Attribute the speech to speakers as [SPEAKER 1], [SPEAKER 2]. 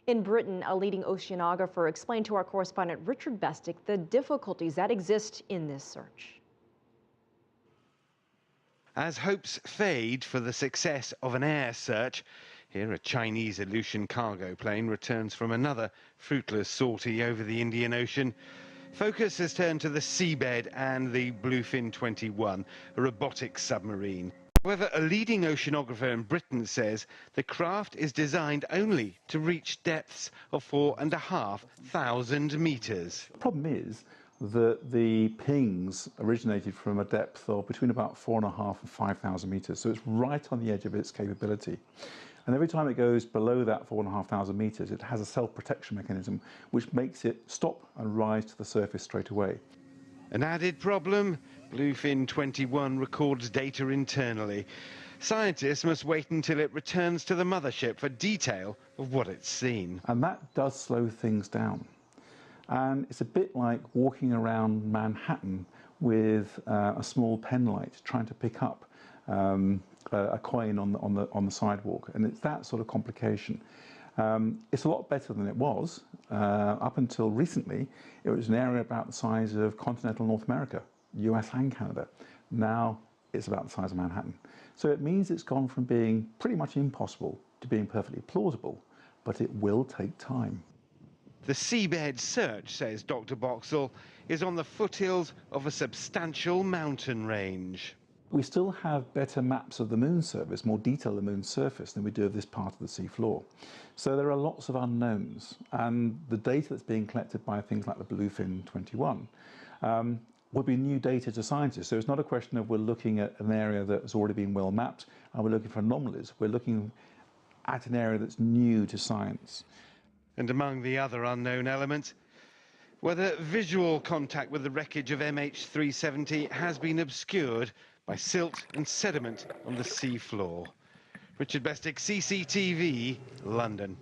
[SPEAKER 1] In Britain, a leading oceanographer explained to our correspondent Richard Bestic the difficulties that exist in this search.
[SPEAKER 2] As hopes fade for the success of an air search, here a Chinese Aleutian cargo plane returns from another fruitless sortie over the Indian Ocean. Focus has turned to the seabed and the Bluefin 21, a robotic submarine. However, a leading oceanographer in Britain says the craft is designed only to reach depths of 4,500 metres.
[SPEAKER 3] The problem is that the pings originated from a depth of between about 4,500 and 5,000 metres, so it's right on the edge of its capability. And every time it goes below that 4,500 metres, it has a self-protection mechanism which makes it stop and rise to the surface straight away.
[SPEAKER 2] An added problem, Bluefin 21 records data internally. Scientists must wait until it returns to the mothership for detail of what it's seen.
[SPEAKER 3] And that does slow things down. And it's a bit like walking around Manhattan with a small pen light trying to pick up a coin on the sidewalk, and it's that sort of complication. It's a lot better than it was. Up until recently, it was an area about the size of continental North America, US and Canada. Now it's about the size of Manhattan. So it means it's gone from being pretty much impossible to being perfectly plausible, but it will take time.
[SPEAKER 2] The seabed search, says Dr. Boxall, is on the foothills of a substantial mountain range.
[SPEAKER 3] We still have better maps of the moon's surface, more detail of the moon's surface than we do of this part of the seafloor. So there are lots of unknowns, and the data that's being collected by things like the Bluefin 21 will be new data to scientists. So it's not a question of we're looking at an area that's already been well mapped and we're looking for anomalies. We're looking at an area that's new to science.
[SPEAKER 2] And among the other unknown elements, whether visual contact with the wreckage of MH370 has been obscured by silt and sediment on the sea floor. Richard Bestic, CCTV, London.